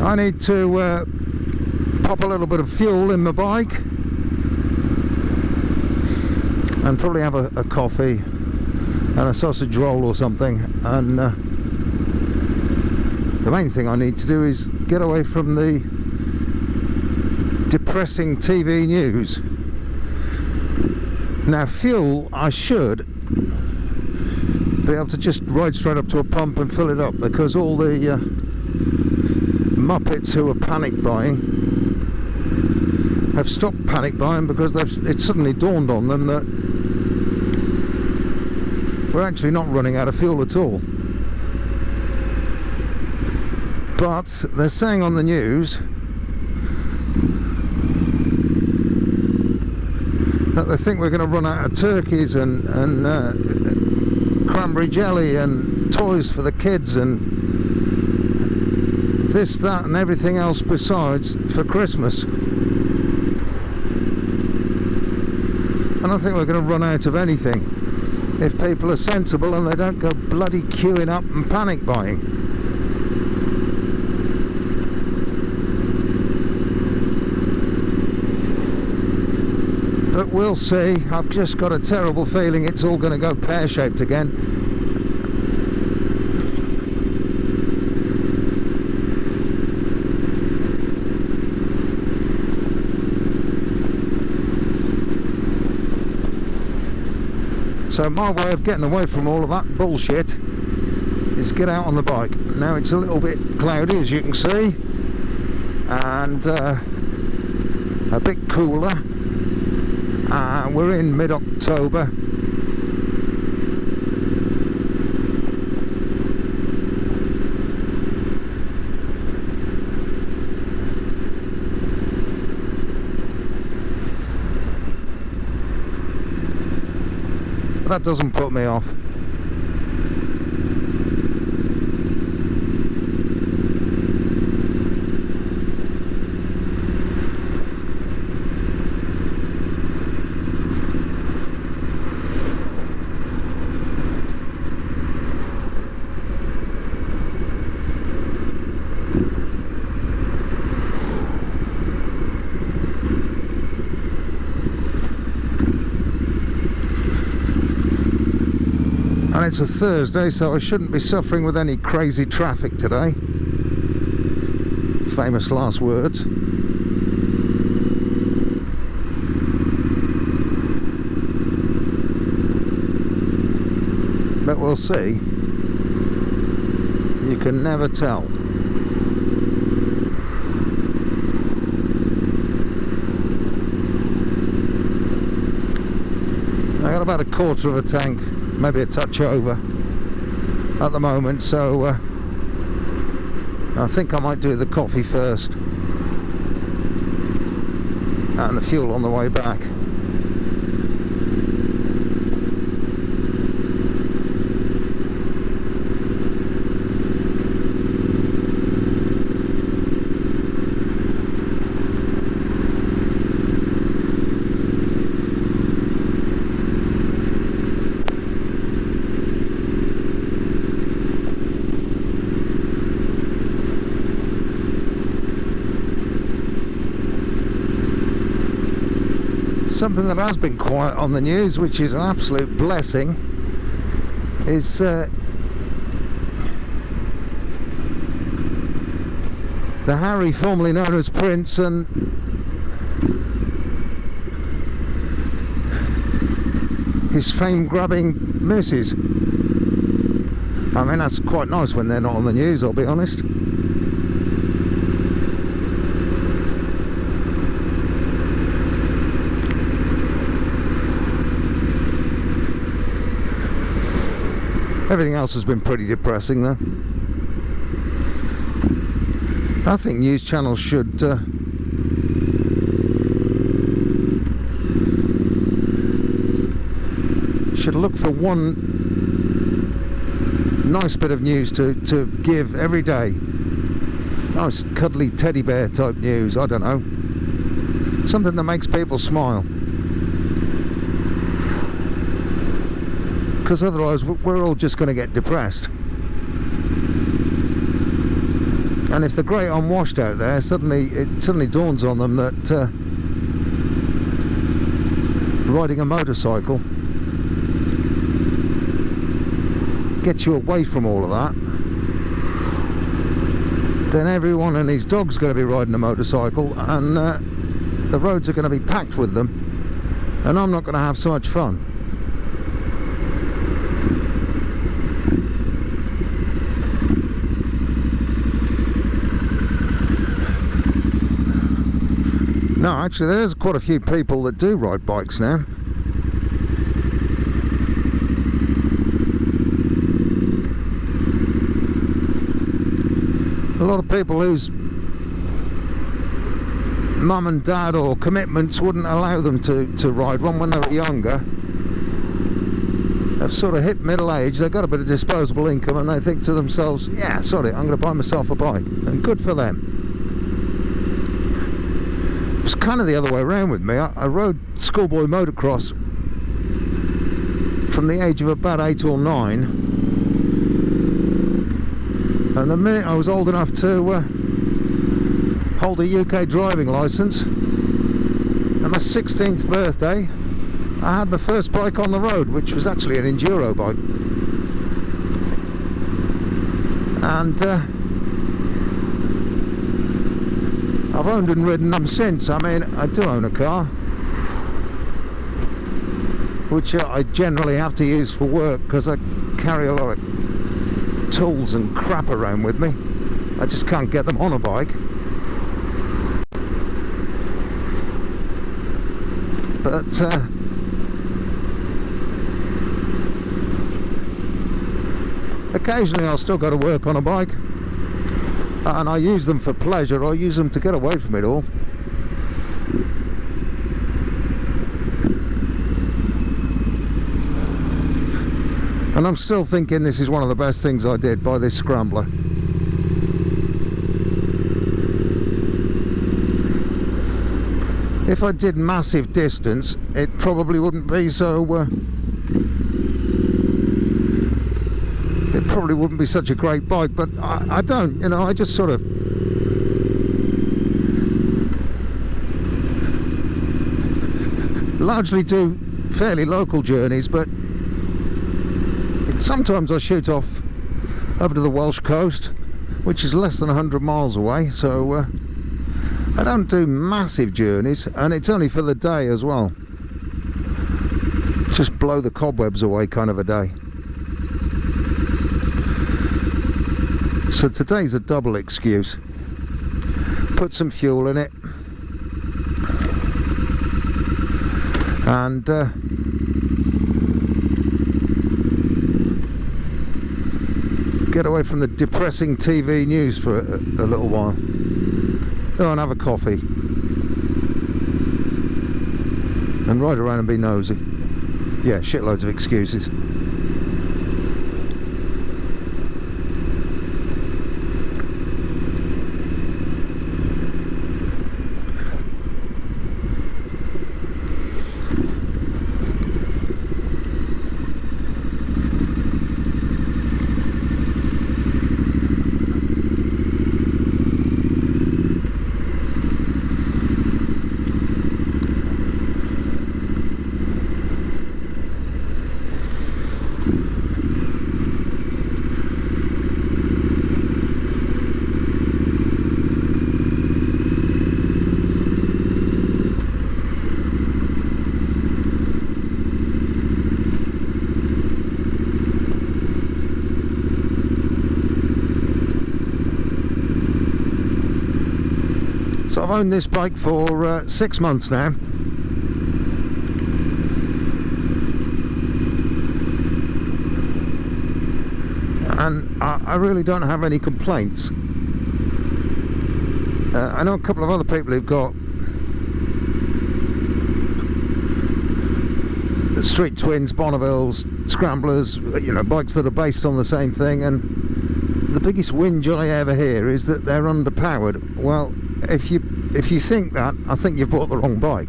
I need to pop a little bit of fuel in my bike and probably have a coffee and a sausage roll or something, and the main thing I need to do is get away from the depressing TV news. Now fuel, I should be able to just ride straight up to a pump and fill it up, because all the muppets who are panic buying have stopped panic buying, because it suddenly dawned on them that we're actually not running out of fuel at all. But they're saying on the news that they think we're going to run out of turkeys and cranberry jelly and toys for the kids and this, that and everything else besides for Christmas. And I think we're going to run out of anything if people are sensible and they don't go bloody queuing up and panic buying. But we'll see. I've just got a terrible feeling it's all going to go pear-shaped again. So my way of getting away from all of that bullshit is get out on the bike. Now it's a little bit cloudy, as you can see, and a bit cooler. We're in mid-October. But that doesn't put me off. And it's a Thursday, so I shouldn't be suffering with any crazy traffic today. Famous last words. But we'll see. You can never tell. I got about a quarter of a tank, maybe a touch over at the moment, so I think I might do the coffee first and the fuel on the way back. Something that has been quiet on the news, which is an absolute blessing, is the Harry, formerly known as Prince, and his fame-grabbing missus. I mean, that's quite nice when they're not on the news, I'll be honest. Everything else has been pretty depressing though. I think news channels should look for one nice bit of news to give every day. Nice cuddly teddy bear type news, I don't know. Something that makes people smile. Because otherwise we're all just going to get depressed. And if they're great unwashed out there, it suddenly dawns on them that riding a motorcycle gets you away from all of that. Then everyone and his dog's going to be riding a motorcycle, and the roads are going to be packed with them, and I'm not going to have so much fun. No, actually there's quite a few people that do ride bikes now. A lot of people whose mum and dad or commitments wouldn't allow them to ride one when they were younger have sort of hit middle age, they've got a bit of disposable income, and they think to themselves, yeah, sorry, I'm going to buy myself a bike, and good for them. It's kind of the other way around with me. I rode schoolboy motocross from the age of about 8 or 9, and the minute I was old enough to hold a UK driving licence, on my 16th birthday I had my first bike on the road, which was actually an enduro bike, and I've owned and ridden them since. I mean, I do own a car, which I generally have to use for work because I carry a lot of tools and crap around with me. I just can't get them on a bike. But occasionally I'll still go to work on a bike, and I use them for pleasure. I use them to get away from it all. And I'm still thinking this is one of the best things I did, by this Scrambler. If I did massive distance, it probably wouldn't be so it probably wouldn't be such a great bike, but I don't, you know, I just sort of largely do fairly local journeys, but sometimes I shoot off over to the Welsh coast, which is less than 100 miles away, so I don't do massive journeys, and it's only for the day as well. Just blow the cobwebs away kind of a day. So today's a double excuse. Put some fuel in it, and get away from the depressing TV news for a little while. Go and have a coffee and ride around and be nosy. Yeah, shitloads of excuses. So I've owned this bike for 6 months now, and I really don't have any complaints. I know a couple of other people who've got the Street Twins, Bonnevilles, Scramblers, you know, bikes that are based on the same thing, and the biggest whinge I ever hear is that they're underpowered. Well, if you think that, I think you've bought the wrong bike.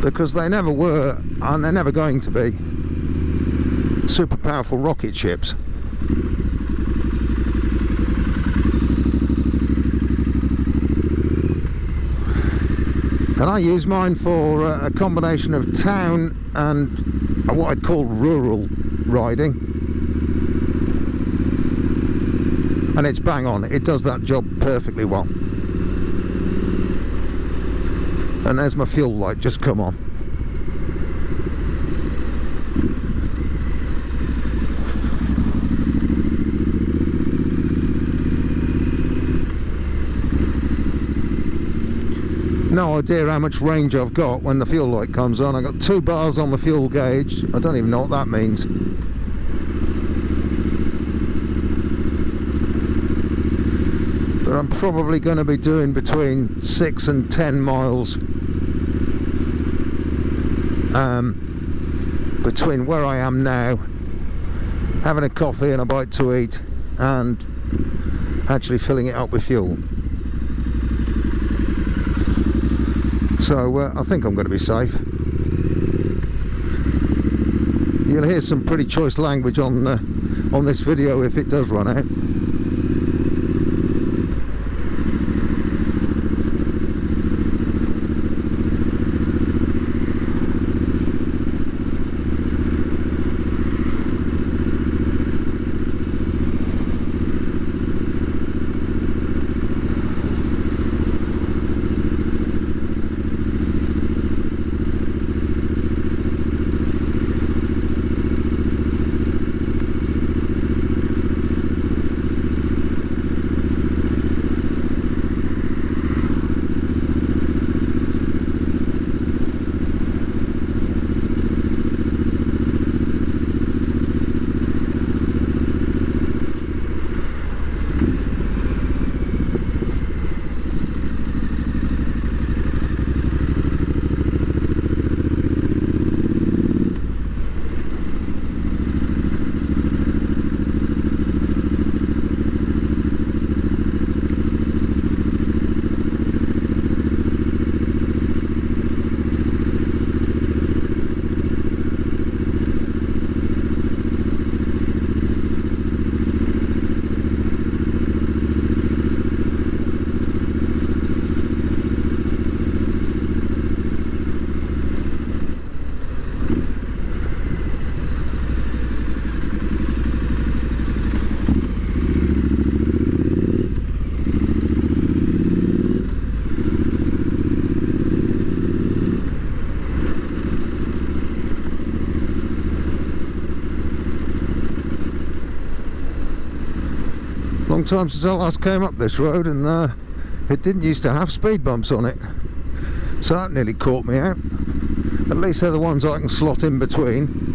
Because they never were, and they're never going to be. super powerful rocket ships. And I use mine for a combination of town and what I'd call rural riding. And it's bang on, it does that job perfectly well. And there's my fuel light just come on. No idea how much range I've got when the fuel light comes on. I've got 2 bars on the fuel gauge. I don't even know what that means. But I'm probably going to be doing between 6 and 10 miles between where I am now, having a coffee and a bite to eat, and actually filling it up with fuel. So I think I'm going to be safe. You'll hear some pretty choice language on this video if it does run out. Long time since I last came up this road, and it didn't used to have speed bumps on it, so that nearly caught me out. At least they're the ones I can slot in between.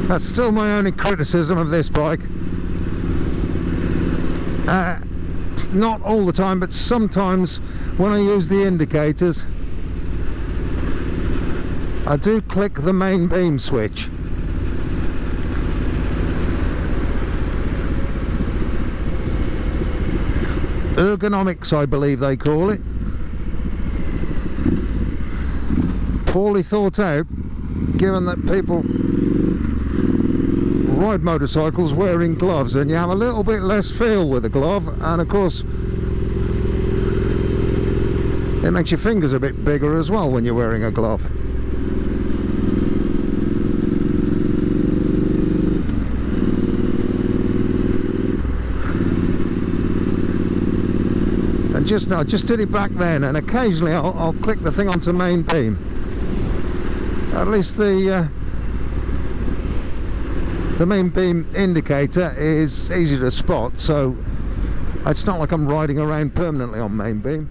That's still my only criticism of this bike. Not all the time, but sometimes when I use the indicators, I do click the main beam switch. Ergonomics, I believe they call it. Poorly thought out, given that people ride motorcycles wearing gloves, and you have a little bit less feel with a glove, and of course It makes your fingers a bit bigger as well when you're wearing a glove. And I just did it back then, and occasionally I'll click the thing onto main beam. At least the main beam indicator is easy to spot, so it's not like I'm riding around permanently on main beam.